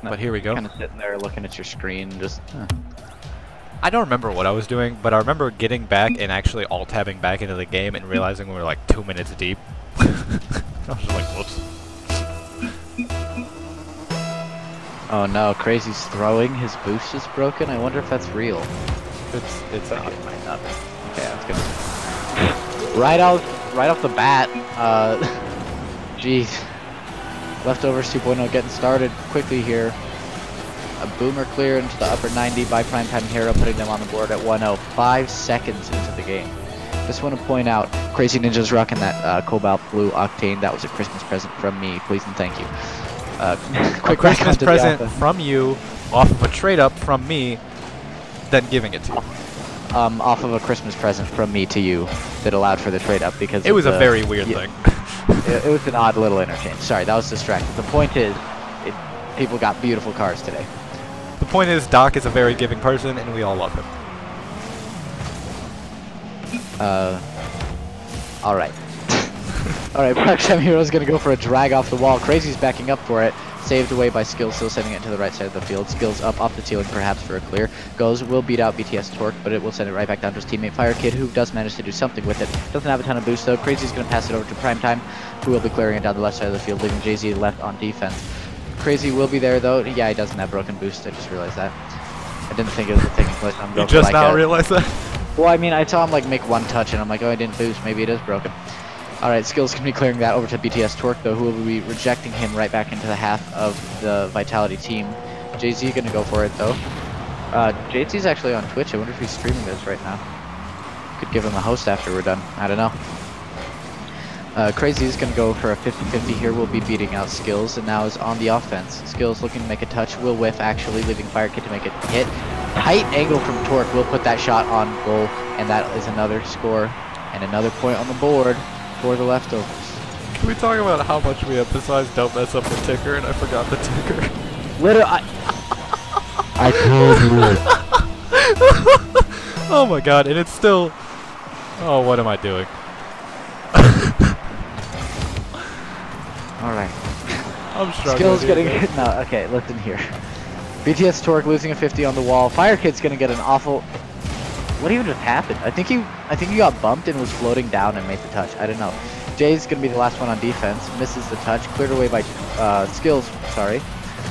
but here we go. Kind of sitting there looking at your screen, just. I don't remember what I was doing, but I remember getting back and actually alt-tabbing back into the game and realizing we were like 2 minutes deep. I was just like, whoops. Oh no, Crazy's throwing. His boost is broken. I wonder if that's real. It's not. It might not be. Okay, I was gonna. Right off the bat. Jeez. Leftovers 2.0 getting started quickly here. A boomer clear into the upper 90 by Primetime Hero, putting them on the board at 1-0. 5 seconds into the game. Just want to point out, Crazy Ninja's rocking that Cobalt Blue Octane. That was a Christmas present from me. Please and thank you. Quick Christmas present from you, off of a trade up from me, then giving it to you. Off of a Christmas present from me to you that allowed for the trade up because it was a very weird thing. It was an odd little interchange. Sorry, that was distracting. The point is, people got beautiful cars today. The point is, Doc is a very giving person, and we all love him. Alright. Alright, Primetime Hero's gonna go for a drag off the wall. Crazy's backing up for it. Saved away by Skills, still sending it to the right side of the field. Skills up off the ceiling, perhaps for a clear. Goes, will beat out BTS Torque, but it will send it right back down to his teammate Fire Kid, who does manage to do something with it. Doesn't have a ton of boost though. Crazy's gonna pass it over to Primetime, who will be clearing it down the left side of the field, leaving Jay-Z left on defense. Crazy will be there though. Yeah, he doesn't have broken boost. I just realized that. I didn't think it was a thing. You just now realized that? Well, I mean, I saw him like make one touch, and I'm like, oh, I didn't boost. Maybe it is broken. All right, Skills can be clearing that over to BTS Torque though, who will be rejecting him right back into the half of the Vitality team. Jay-Z gonna go for it though. Jay-Z's actually on Twitch. I wonder if he's streaming this right now. Could give him a host after we're done. I don't know. Crazy is going to go for a 50-50 here. Will be beating out Skills, and now is on the offense. Skills looking to make a touch. Will whiff, actually, leaving Fire Kid to make a hit. Tight angle from Torque. Will put that shot on goal, and that is another score and another point on the board for the Leftovers. Can we talk about how much we emphasize don't mess up the ticker, and I forgot the ticker? Literally, I told you. Oh my god, and it's still... Oh, what am I doing? Alright. I'm struggling. Skills getting hit. No, okay, listen here. BTS Torque losing a 50 on the wall. Fire Kid's gonna get an awful... What even just happened? I think he got bumped and was floating down and made the touch. I don't know. Jay's gonna be the last one on defense. Misses the touch. Cleared away by Skills. Sorry.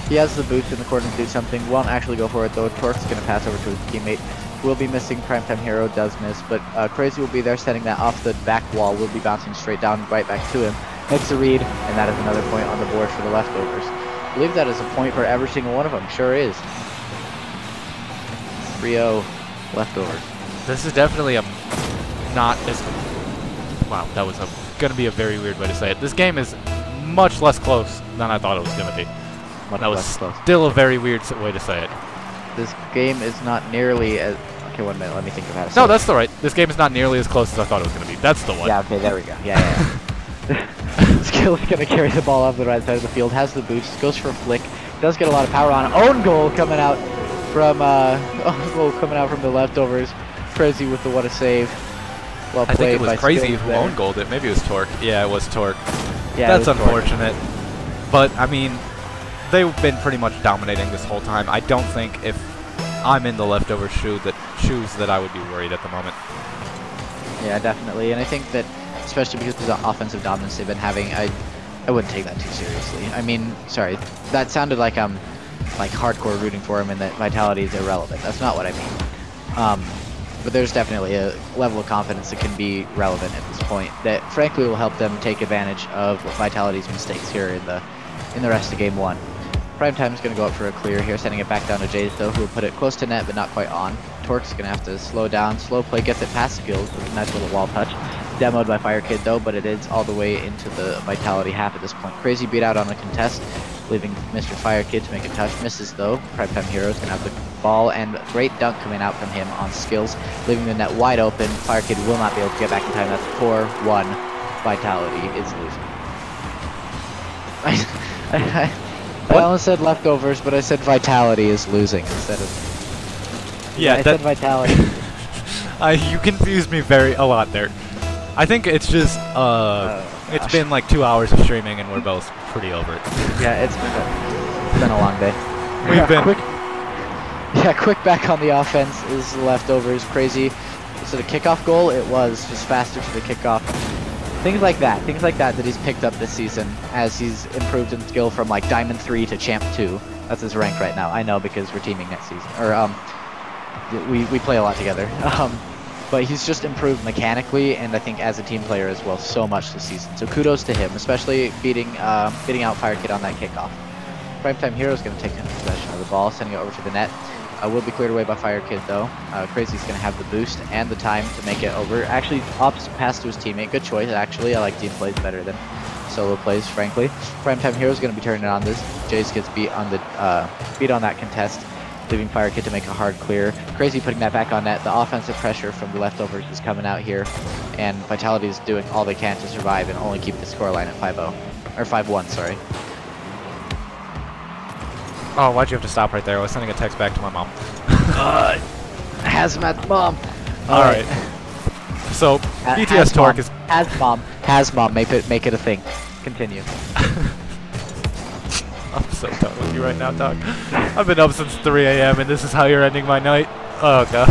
He has the boost in the corner to do something. Won't actually go for it though. Torque's gonna pass over to his teammate. Will be missing. Primetime Hero does miss, but Crazy will be there, setting that off the back wall. Will be bouncing straight down, right back to him. Makes a read, and that is another point on the board for the Leftovers. I believe that is a point for every single one of them. Sure is. 3-0 Leftovers. This is definitely a not as... Wow, that was going to be a very weird way to say it. This game is much less close than I thought it was going to be. That was still a very weird way to say it. This game is not nearly as... Okay, 1 minute. Let me think of how to say No, that's all right. This game is not nearly as close as I thought it was going to be. That's the one. Yeah, okay, there we go. Yeah. Skill's gonna carry the ball off the right side of the field, has the boost, goes for a flick, does get a lot of power on it. Own goal coming out from the Leftovers. Crazy with the what a save. Well played. I think it was by Crazy Skills who there. own goaled it. Maybe it was Torque. Yeah, it was Torque. Yeah, that's it was unfortunate. But I mean, they've been pretty much dominating this whole time. I don't think if I'm in the Leftovers shoes that I would be worried at the moment. Yeah, definitely, and I think that especially because of the offensive dominance they've been having, I wouldn't take that too seriously. I mean, sorry, that sounded like I'm like hardcore rooting for him and that Vitality is irrelevant. That's not what I mean. But there's definitely a level of confidence that can be relevant at this point that frankly will help them take advantage of Vitality's mistakes here in the rest of game 1. Primetime's going to go up for a clear here, sending it back down to Jays though, who will put it close to net but not quite on. Torque's going to have to slow down, slow play, gets it past Skills with a nice little wall touch. Demoed by Fire Kid though, but it is all the way into the Vitality half at this point. Crazy beat out on a contest, leaving Mr. Fire Kid to make a touch. Misses though. Primetime Hero's gonna have the ball, and great dunk coming out from him on Skills, leaving the net wide open. Fire Kid will not be able to get back in time. That's 4-1. Vitality is losing. I almost said Leftovers, but I said Vitality is losing instead of... Yeah, I said Vitality. You confused me a lot there. I think it's just, it's been like 2 hours of streaming and we're both pretty over it. Yeah, it's been a long day. We've been... Quick back on the offense is leftovers. Crazy. So the kickoff goal, it was just faster to the kickoff. Things like that that he's picked up this season as he's improved in skill from like Diamond 3 to Champ 2. That's his rank right now. I know because we're teaming next season. Or, we play a lot together. But he's just improved mechanically and I think as a team player as well so much this season. So kudos to him, especially beating out Fire Kid on that kickoff. Primetime Hero is going to take possession of the ball, sending it over to the net. Will be cleared away by Fire Kid though. Crazy's going to have the boost and the time to make it over. Actually, opts pass to his teammate. Good choice, actually. I like team plays better than solo plays, frankly. Primetime Hero is going to be turning on this. Jace gets beat on that contest, leaving Fire Kid to make a hard clear. Crazy putting that back on net. The offensive pressure from the leftovers is coming out here, and Vitality is doing all they can to survive and only keep the scoreline at 5-0 or 5-1. Sorry. Oh, why'd you have to stop right there? I was sending a text back to my mom. Hazmat mom. All right. So BTS Torque is has mom. Make it a thing. Continue. I'm so done with you right now, dog. I've been up since 3 a.m. and this is how you're ending my night. Oh god.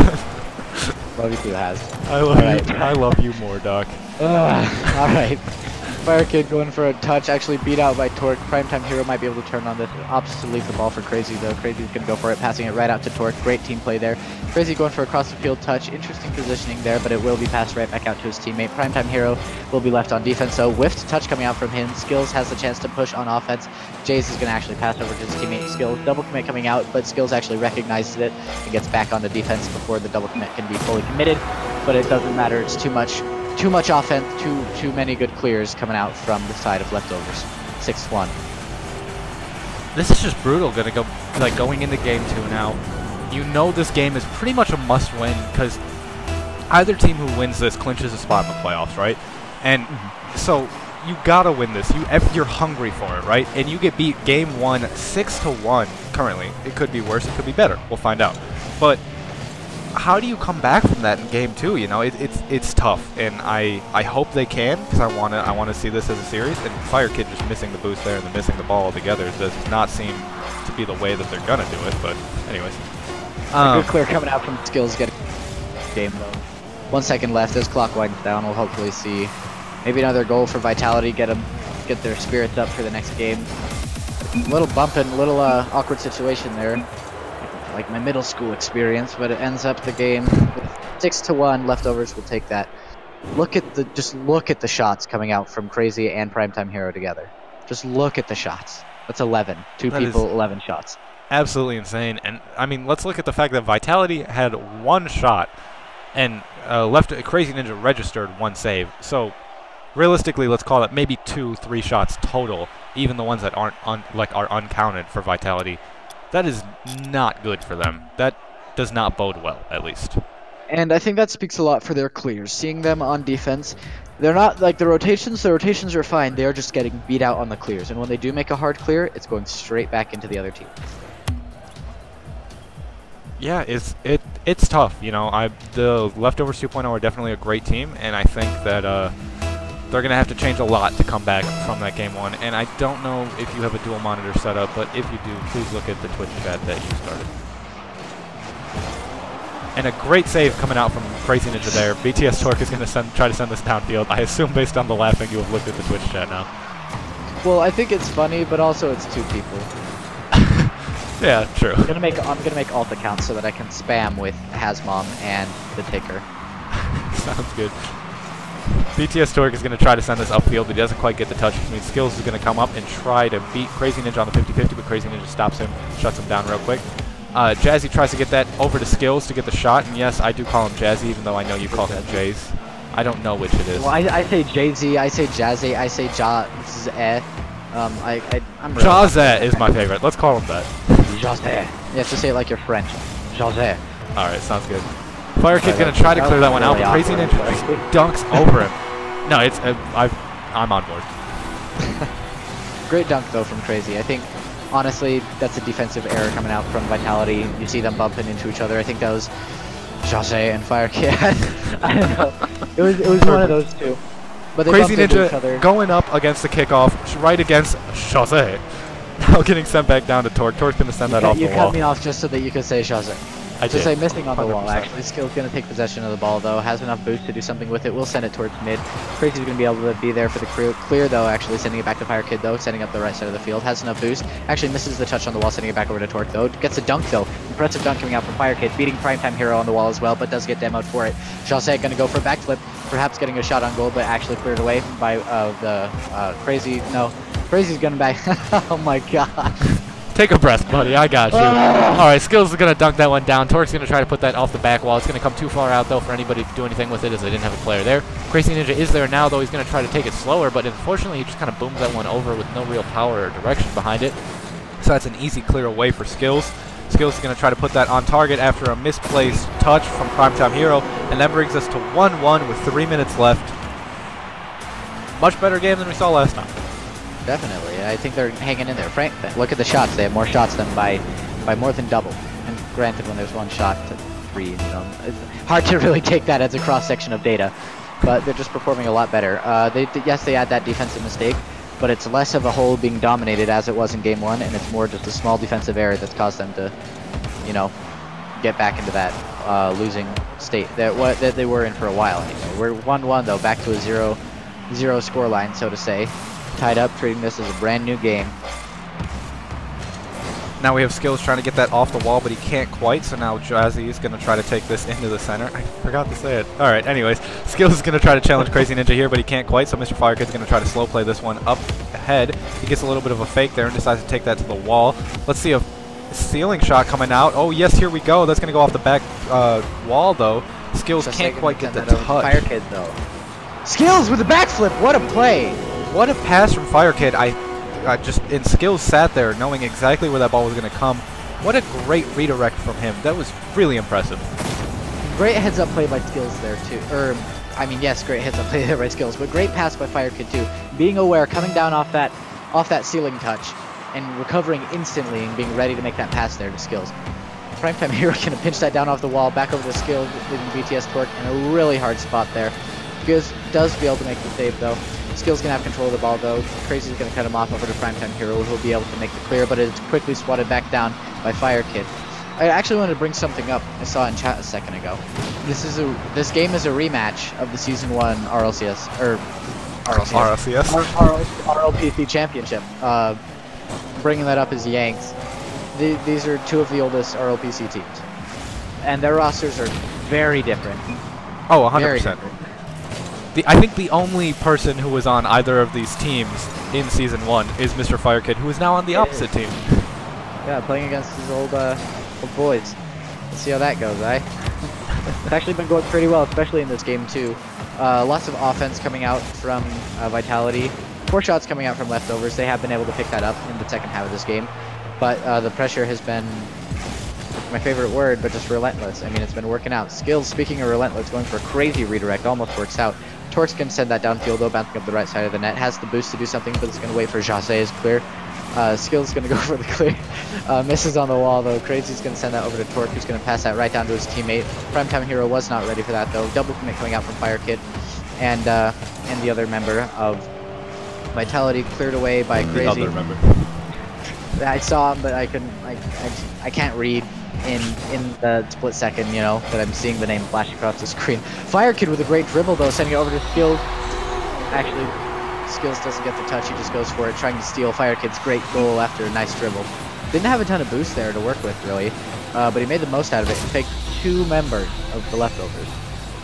Love you too, Haz. I love you. I love you more, dog. All right. Fire Kid going for a touch, actually beat out by Torque. Primetime Hero might be able to turn on this. Opts to leave the ball for Crazy though. Crazy's gonna go for it, passing it right out to Torque. Great team play there. Crazy going for a cross the field touch. Interesting positioning there, but it will be passed right back out to his teammate. Primetime Hero will be left on defense, so whiffed touch coming out from him. Skills has the chance to push on offense. Jace is gonna actually pass over to his teammate Skills. Double commit coming out, but Skills actually recognizes it and gets back on the defense before the double commit can be fully committed. But it doesn't matter, it's too much offense, too many good clears coming out from the side of leftovers. 6-1. This is just brutal. Going into game 2 now. You know this game is pretty much a must-win because either team who wins this clinches a spot in the playoffs, right? And so you gotta win this. You're hungry for it, right? And you get beat game 1 6-1 currently. It could be worse. It could be better. We'll find out. But how do you come back from that in game 2? You know, it's tough, and I hope they can because I wanna see this as a series. And Fire Kid just missing the boost there and then missing the ball altogether does not seem to be the way that they're gonna do it. But anyways, good clear coming out from Skills getting game though. 1 second left as clock winds down. We'll hopefully see maybe another goal for Vitality. Get their spirits up for the next game. Little bumping, little awkward situation there. Like my middle school experience, but it ends up the game with 6-1. Leftovers will take that. Just look at the shots coming out from Crazy and Primetime Hero together. Just look at the shots. That's 11. Two people, 11 shots. Absolutely insane. And I mean, let's look at the fact that Vitality had 1 shot, and Crazy Ninja registered 1 save. So realistically, let's call it maybe 2-3 shots total, even the ones that are uncounted for Vitality. That is not good for them. That does not bode well, at least. And I think that speaks a lot for their clears. Seeing them on defense, they're not like the rotations are fine. They're just getting beat out on the clears. And when they do make a hard clear, it's going straight back into the other team. Yeah, it's tough. You know, the Leftovers 2.0 are definitely a great team, and I think that they're going to have to change a lot to come back from that game 1. And I don't know if you have a dual monitor set up, but if you do, please look at the Twitch chat that you started. And a great save coming out from Crazy Ninja there. BTS Torque is going to try to send this downfield. I assume based on the laughing you have looked at the Twitch chat now. Well, I think it's funny, but also it's 2 people. Yeah, true. I'm gonna make alt accounts so that I can spam with Hazmom and the Ticker. Sounds good. BTS Torque is going to try to send this upfield, but he doesn't quite get the touch, which means Skills is going to come up and try to beat Crazy Ninja on the 50-50, but Crazy Ninja stops him, shuts him down real quick. Jazzy tries to get that over to Skills to get the shot, and yes, I do call him Jazzy, even though I know you call him Jaze. I don't know which it is. Well, I say Jay-Z, I say Jazzy, I say Jazzy. I'm really Jazzy is my favorite. Let's call him that. Jazzy. You have to say it like you're French. Jazzy. Alright, sounds good. Fire Kid's going to try to clear that one out, but Crazy Ninja just dunks over him. No, it's I'm on board. Great dunk, though, from Crazy. I think, honestly, that's a defensive error coming out from Vitality. You see them bumping into each other. I think that was Jose and Fire Kid. I don't know. It was one of those two. But they Crazy bumped into Ninja each other. going up against the kickoff, right against Jose. now getting sent back down to Torque. Torque's going to send that off the You wall. cut me off just so that you could say Jose. I Just did. say missing on the wall, 100%. actually. Skill's going to take possession of the ball, though. Has enough boost to do something with it. We'll send it towards mid. Crazy's going to be able to be there for the clear, though, actually. Sending it back to Fire Kid, though. Setting up the right side of the field. Has enough boost. Actually misses the touch on the wall, sending it back over to Torque, though. Gets a dunk, though. Impressive dunk coming out from Fire Kid. Beating Primetime Hero on the wall as well, but does get demoed for it. Jose going to go for a backflip. Perhaps getting a shot on goal, but actually cleared away by the Crazy. No. Crazy's going to back. Oh, my God. Take a breath, buddy. I got you. Alright, Skills is going to dunk that one down. Torque's going to try to put that off the back wall. It's going to come too far out, though, for anybody to do anything with it, as they didn't have a player there. Crazy Ninja is there now, though. He's going to try to take it slower, but unfortunately, he just kind of booms that one over with no real power or direction behind it. So that's an easy clear away for Skills. Skills is going to try to put that on target after a misplaced touch from Primetime Hero, and that brings us to 1-1 with 3 minutes left. Much better game than we saw last time. Definitely. I think they're hanging in there. Frank, look at the shots. They have more shots than by more than double. And granted, when there's one shot to 3, you know, it's hard to really take that as a cross-section of data. But they're just performing a lot better. Yes, they had that defensive mistake, but it's less of a hole being dominated as it was in Game 1, and it's more just a small defensive error that's caused them to, you know, get back into that losing state that they were in for a while anyway. We're 1-1, though, back to a 0-0 score line, so to say. Tied up, treating this as a brand new game. Now we have Skills trying to get that off the wall, but he can't quite, so now Jazzy is going to try to take this into the center. I forgot to say it. Alright, anyways, Skills is going to try to challenge Crazy Ninja here, but he can't quite, so Mr. Firekid's going to try to slow play this one up ahead. He gets a little bit of a fake there and decides to take that to the wall. Let's see a ceiling shot coming out. Oh yes, here we go. That's going to go off the back wall, though. Skills can't quite get the touch. Fire Kid, though. Skills with a backflip! What a play! What a pass from Fire Kid. I just, in Skills, sat there knowing exactly where that ball was going to come. What a great redirect from him. That was really impressive. Great heads-up play by Skills there, too. I mean, yes, great heads-up play there by Skills, but great pass by Fire Kid, too. Being aware, coming down off that ceiling touch, and recovering instantly and being ready to make that pass there to Skills. Primetime Hero gonna pinch that down off the wall, back over to Skills, leaving BTS Torque in a really hard spot there. Skills does be able to make the save, though. Skills gonna have control of the ball, though. Crazy's gonna cut him off over to Primetime Hero, who'll be able to make the clear, but it's quickly swatted back down by Fire Kid. I actually wanted to bring something up I saw in chat a second ago. This game is a rematch of the Season 1 RLCS, or RLPC Championship. Bringing that up as Yanks. These are two of the oldest RLPC teams. And their rosters are very different. Oh, 100%. I think the only person who was on either of these teams in Season 1 is Mr. Firekid, who is now on the opposite team. Yeah, playing against his old boys. Let's see how that goes, eh? It's actually been going pretty well, especially in this game, too. Lots of offense coming out from Vitality. 4 shots coming out from leftovers. They have been able to pick that up in the second half of this game. But the pressure has been, my favorite word, but just relentless. I mean, it's been working out. Skills, speaking of relentless, going for a crazy redirect, almost works out. Torque's going to send that downfield, though, bouncing up the right side of the net. Has the boost to do something, but it's going to wait for Jose's clear. Skills is going to go for the clear. Misses on the wall, though. Crazy's going to send that over to Torque, who's going to pass that right down to his teammate. Primetime Hero was not ready for that, though. Double commit coming out from Fire Kid. And the other member of Vitality cleared away by Crazy. The other member. I saw him, but I couldn't. I can't read in the split second, you know, that I'm seeing the name flash across the screen. Fire Kid with a great dribble, though, sending it over to Skills. Actually, Skills doesn't get the touch. He just goes for it, trying to steal Fire Kid's great goal after a nice dribble. Didn't have a ton of boost there to work with, really, but he made the most out of it and faked 2 members of the leftovers.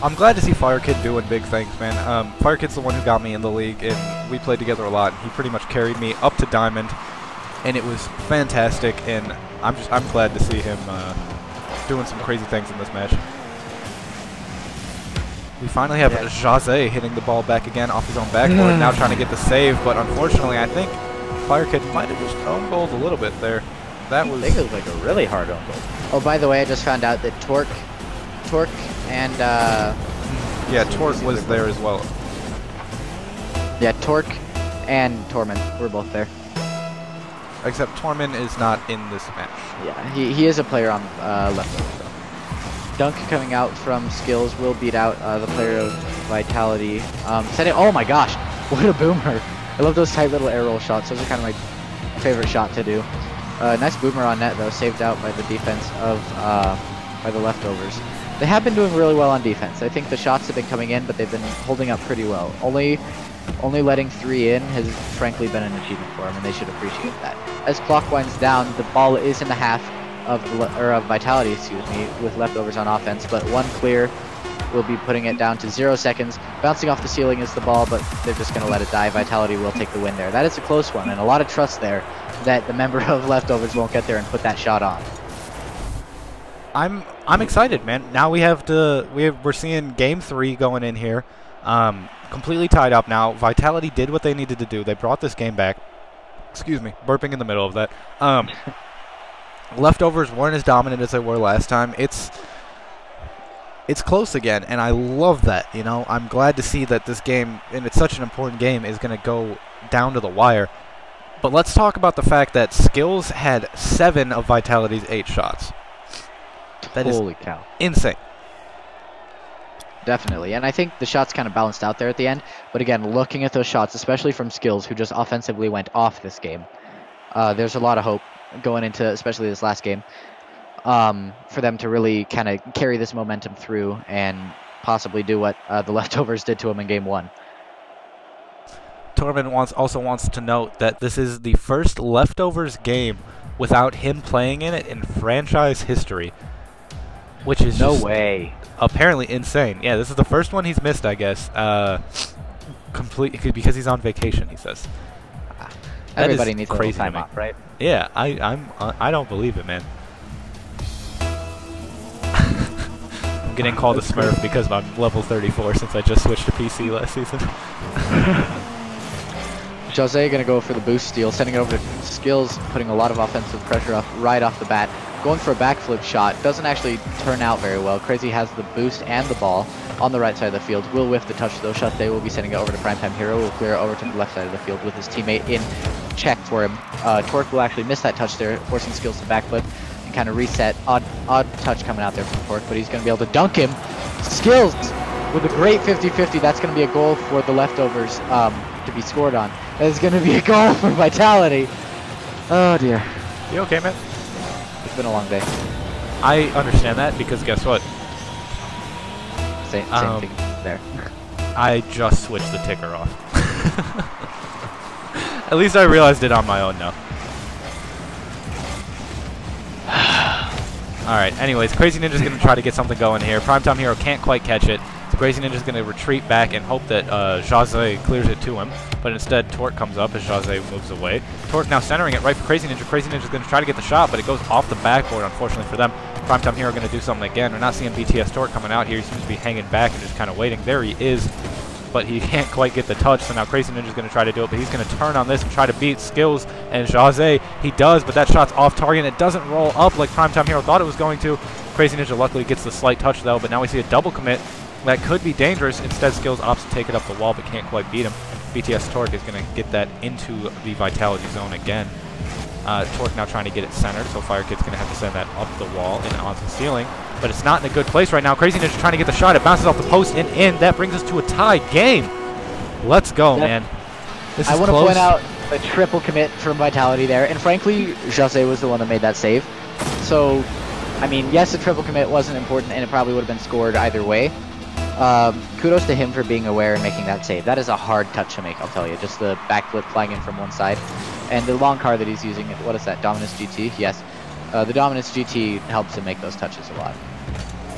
I'm glad to see Fire Kid doing big things, man. Fire Kid's the one who got me in the league, and we played together a lot. He pretty much carried me up to Diamond, and it was fantastic. And I'm glad to see him doing some crazy things in this match. We finally have Jose hitting the ball back again off his own backboard, now trying to get the save, but unfortunately, I think Fire Kid might have just own goaled a little bit there. That was. I think it was like a really hard own goal. Oh, by the way, I just found out that Torque, and yeah, Torque was there as well. Yeah, Torque and Torment were both there. Except Torment is not in this match. Yeah, he is a player on leftover. So. Dunk coming out from Skills will beat out the player of Vitality. Oh my gosh, what a boomer! I love those tight little air roll shots. Those are kind of my favorite shot to do. Nice boomer on net though, saved out by the defense of by the leftovers. They have been doing really well on defense. I think the shots have been coming in, but they've been holding up pretty well. Only letting 3 in has frankly been an achievement for them, and they should appreciate that. As clock winds down, the ball is in the half of Vitality, excuse me, with leftovers on offense, but 1 clear will be putting it down to 0 seconds. Bouncing off the ceiling is the ball, but they're just going to let it die. Vitality will take the win there. That is a close one, and a lot of trust there that the member of leftovers won't get there and put that shot on. I'm excited, man. Now we're seeing game 3 going in here, completely tied up now. Vitality did what they needed to do. They brought this game back. Excuse me, burping in the middle of that. Leftovers weren't as dominant as they were last time. It's close again, and I love that. You know, I'm glad to see that this game, and it's such an important game, is going to go down to the wire. But let's talk about the fact that Skills had 7 of Vitality's 8 shots. That Holy is cow. Insane. Definitely, and I think the shots kind of balanced out there at the end. But again, looking at those shots, especially from Skills, who just offensively went off this game, there's a lot of hope going into especially this last game for them to really kind of carry this momentum through and possibly do what the leftovers did to them in game 1. Torben also wants to note that this is the first leftovers game without him playing in it in franchise history, which is no just way. Apparently insane. Yeah, this is the first one he's missed, I guess. Because he's on vacation, he says. Everybody needs crazy a little time off, right? Yeah, I don't believe it, man. I'm getting called a Smurf because I'm level 34 since I just switched to PC last season. Jose gonna go for the boost steal, sending it over to Skills, putting a lot of offensive pressure up right off the bat. Going for a backflip shot, doesn't actually turn out very well. Crazy has the boost and the ball on the right side of the field. Will whiff the touch though. Shotay will be sending it over to Primetime Hero. Will clear it over to the left side of the field with his teammate in check for him. Torque will actually miss that touch there, forcing Skills to backflip and kind of reset. Odd touch coming out there from Torque, but he's going to be able to dunk him. Skills with a great 50-50. That's going to be a goal for the leftovers to be scored on. That is going to be a goal for Vitality. Oh dear. You okay, man? It's been a long day. I understand that because guess what? Same thing there. I just switched the ticker off. At least I realized it on my own now. Alright, anyways, Crazy Ninja's going to try to get something going here. Primetime Hero can't quite catch it. So Crazy Ninja's going to retreat back and hope that Jose clears it to him. But instead, Torque comes up as Jose moves away. Torque now centering it right for Crazy Ninja. Crazy Ninja's going to try to get the shot, but it goes off the backboard, unfortunately for them. Primetime Hero going to do something again. We're not seeing BTS Torque coming out here. He seems to be hanging back and just kind of waiting. There he is, but he can't quite get the touch, so now Crazy Ninja's going to try to do it, but he's going to turn on this and try to beat Skills and Jose. He does, but that shot's off target, and it doesn't roll up like Primetime Hero thought it was going to. Crazy Ninja luckily gets the slight touch, though, but now we see a double commit. That could be dangerous. Instead, Skills opts to take it up the wall, but can't quite beat him. BTS Torque is going to get that into the Vitality zone again. Torque now trying to get it centered, so Fire Kid's going to have to send that up the wall and onto the ceiling. But it's not in a good place right now. Crazy Ninja trying to get the shot. It bounces off the post and in. That brings us to a tie game. Let's go, man. This is I want to close. point out a triple commit from Vitality there, and frankly, Jose was the one that made that save. So, I mean, yes, the triple commit wasn't important, and it probably would have been scored either way. Kudos to him for being aware and making that save. That is a hard touch to make, I'll tell you. Just the backflip flying in from one side. And the long car that he's using, what is that, Dominus GT? Yes. The Dominus GT helps him make those touches a lot.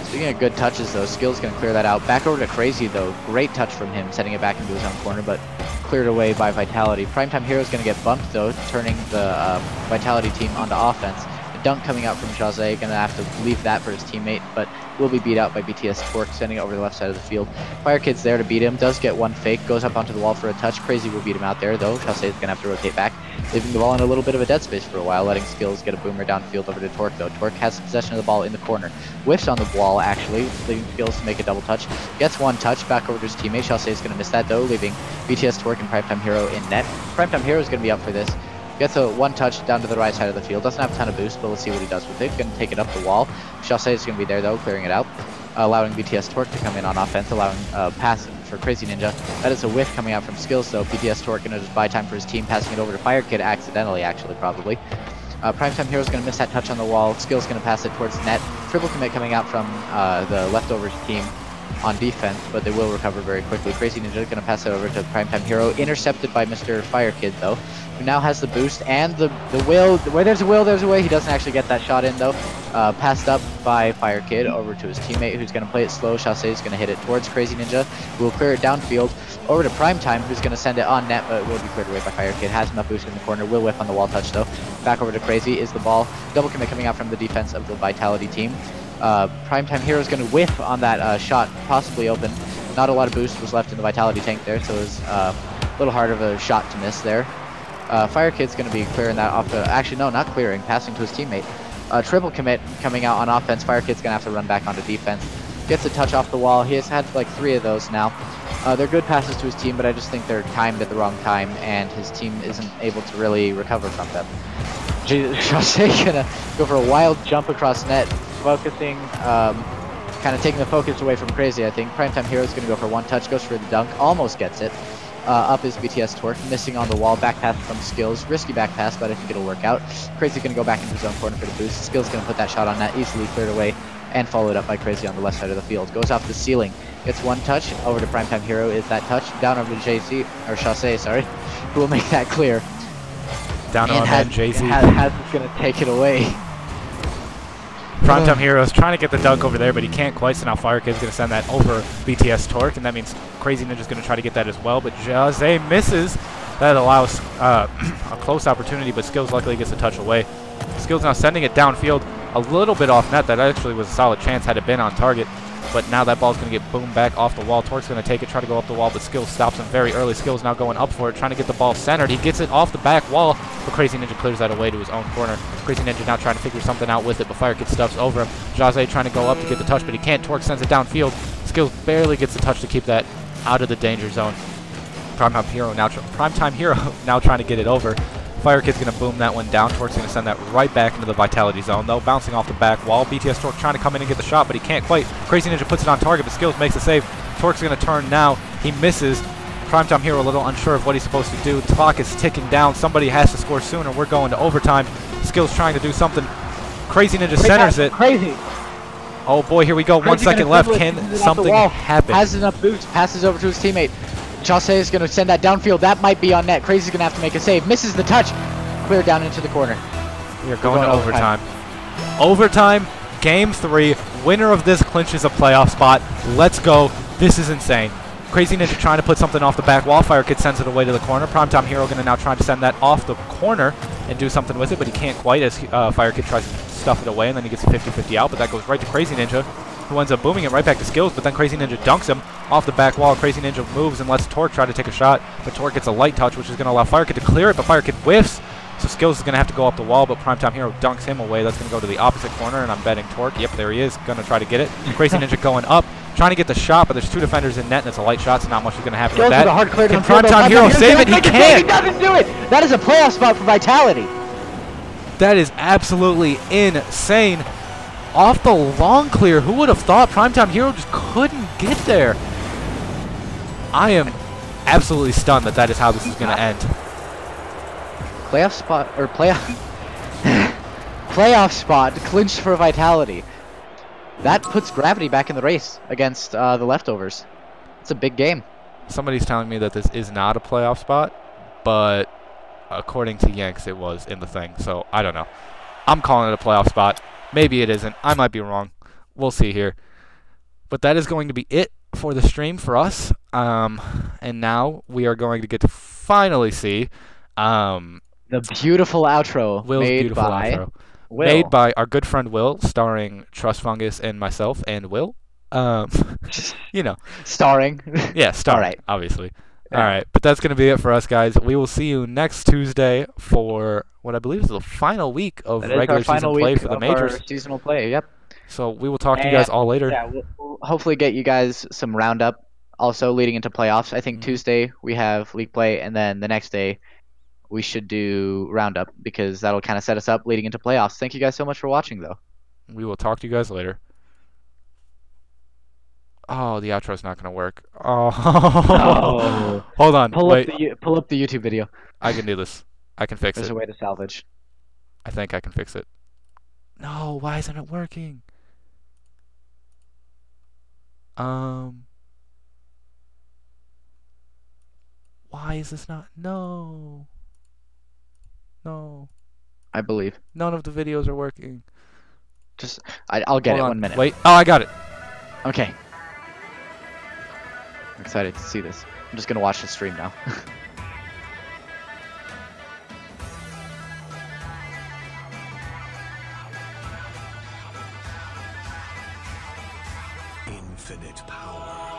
Speaking of good touches, though, Skill's going to clear that out. Back over to Crazy, though. Great touch from him, setting it back into his own corner, but cleared away by Vitality. Primetime Hero's going to get bumped, though, turning the Vitality team onto offense. Dunk coming out from Jose, gonna have to leave that for his teammate, but will be beat out by BTS Torque, sending it over the left side of the field. Fire Kid's there to beat him, does get one fake, goes up onto the wall for a touch. Crazy will beat him out there, though. Jose is gonna have to rotate back, leaving the ball in a little bit of a dead space for a while, letting Skills get a boomer downfield over to Torque, though. Torque has possession of the ball in the corner. Whiffs on the wall, actually, leaving Skills to make a double touch. Gets one touch, back over to his teammate. Jose is gonna miss that, though, leaving BTS Torque and Primetime Hero in net. Primetime Hero is gonna be up for this. Gets a one touch down to the right side of the field. Doesn't have a ton of boost, but let's see what he does with it. Going to take it up the wall. Jose is going to be there, though, clearing it out. Allowing BTS Torque to come in on offense, allowing pass for Crazy Ninja. That is a whiff coming out from Skills, though. BTS Torque gonna just buy time for his team, passing it over to Fire Kid accidentally, actually, probably. Primetime Hero's gonna miss that touch on the wall. Skills gonna pass it towards net. Triple commit coming out from the Leftovers team on defense, but they will recover very quickly. Crazy Ninja gonna pass it over to Primetime Hero, intercepted by Mr. Fire Kid, though, who now has the boost and the will. Where there's a will, there's a way. He doesn't actually get that shot in, though. Passed up by Fire Kid over to his teammate, who's gonna play it slow. Chassé is gonna hit it towards Crazy Ninja, who will clear it downfield. Over to Primetime, who's gonna send it on net, but it will be cleared away by Fire Kid. Has enough boost in the corner, will whiff on the wall touch, though. Back over to Crazy is the ball. Double commit coming out from the defense of the Vitality team. Primetime Hero is going to whiff on that shot, possibly open. Not a lot of boost was left in the Vitality tank there, so it was a little harder of a shot to miss there. Fire Kid's going to be clearing that off the... Actually, no, not clearing, passing to his teammate. Triple commit coming out on offense. Fire Kid's going to have to run back onto defense. Gets a touch off the wall. He has had like 3 of those now. They're good passes to his team, but I just think they're timed at the wrong time, and his team isn't able to really recover from them. Chassé gonna go for a wild jump across net, focusing, kind of taking the focus away from Crazy, I think. Primetime Hero's gonna go for one touch, goes for the dunk, almost gets it. Up is BTS Torque, missing on the wall, back pass from Skills, risky back pass, but I think it'll work out. Crazy gonna go back into his own corner for the boost. Skills gonna put that shot on net, easily cleared away, and followed up by Crazy on the left side of the field. Goes off the ceiling, gets one touch, over to Primetime Hero is that touch, down over to JC, or Chassé, sorry, who will make that clear. Down on man, JC. Has gonna take it away. Primetime Hero's trying to get the dunk over there, but he can't quite, so now Fire Kid's going to send that over BTS Torque, and that means Crazy Ninja's going to try to get that as well, but Jose misses. That allows a close opportunity, but Skills luckily gets a touch away. Skills now sending it downfield, a little bit off net. That actually was a solid chance had it been on target. But now that ball's going to get boomed back off the wall. Torque's going to take it, try to go up the wall, but Skills stops him very early. Skills now going up for it, trying to get the ball centered. He gets it off the back wall, but Crazy Ninja clears that away to his own corner. Crazy Ninja now trying to figure something out with it, but Fire Kid stuffs over him. Jose trying to go up to get the touch, but he can't. Torque sends it downfield. Skills barely gets the touch to keep that out of the danger zone. Primetime Hero now trying to get it over. Fire Kid's going to boom that one down. Torque's going to send that right back into the Vitality zone, though, bouncing off the back wall. BTS Torque trying to come in and get the shot, but he can't quite. Crazy Ninja puts it on target, but Skills makes the save. Torque's going to turn now. He misses. Primetime Hero a little unsure of what he's supposed to do. The clock is ticking down. Somebody has to score sooner. We're going to overtime. Skills trying to do something. Crazy Ninja centers it. Crazy. Oh boy, here we go. 1 second left. Can something happen? Has enough boost. Passes over to his teammate. Chassé is going to send that downfield. That might be on net. Crazy's going to have to make a save. Misses the touch. Clear down into the corner. We are going to overtime. Overtime, game 3. Winner of this clinches a playoff spot. Let's go. This is insane. Crazy Ninja trying to put something off the back wall. Fire Kid sends it away to the corner. Primetime Hero going to now try to send that off the corner and do something with it, but he can't quite as Fire Kid tries to stuff it away, and then he gets a 50-50 out, but that goes right to Crazy Ninja, who ends up booming it right back to Skills, but then Crazy Ninja dunks him off the back wall. Crazy Ninja moves and lets Torque try to take a shot, but Torque gets a light touch, which is going to allow Fire Kid to clear it, but Fire Kid whiffs. So Skills is going to have to go up the wall, but Primetime Hero dunks him away. That's going to go to the opposite corner, and I'm betting Torque. Yep, there he is. Going to try to get it. Crazy Ninja going up, trying to get the shot, but there's 2 defenders in net, and it's a light shot, so not much is going to happen with that. Can Primetime Hero save it? He can't! He doesn't do it! That is a playoff spot for Vitality. That is absolutely insane. Off the long clear. Who would have thought Primetime Hero just couldn't get there? I am absolutely stunned that that is how this is going to end. Playoff spot, or playoff spot clinched for Vitality. That puts Gravity back in the race against the Leftovers. It's a big game. Somebody's telling me that this is not a playoff spot, but according to Yanks, it was in the thing. So I don't know. I'm calling it a playoff spot. Maybe it isn't. I might be wrong. We'll see here. But that is going to be it for the stream for us. And now we are going to get to finally see the beautiful outro Will's made by Will. Made by our good friend Will, starring Trust Fungus and myself and Will. You know. Starring. Yeah, starring, right. Obviously. Yeah. All right, but that's going to be it for us, guys. We will see you next Tuesday for what I believe is the final week of regular season play for the majors. Seasonal play, yep. So we will talk to you guys all later. Yeah, we'll hopefully get you guys some roundup also leading into playoffs. I think Tuesday we have league play, and then the next day we should do roundup because that'll kind of set us up leading into playoffs. Thank you guys so much for watching, though. We will talk to you guys later. Oh, the outro's not gonna work. Oh. No. Hold on. Pull Wait. pull up the YouTube video. I can do this. I can fix There's it. a way to salvage. I think I can fix it. No, why isn't it working? Why is this not? No. No. I believe. None of the videos are working. Just I'll get Hold it on. 1 minute. Wait. Oh, I got it. Okay. I'm excited to see this. I'm just gonna watch the stream now. Infinite power.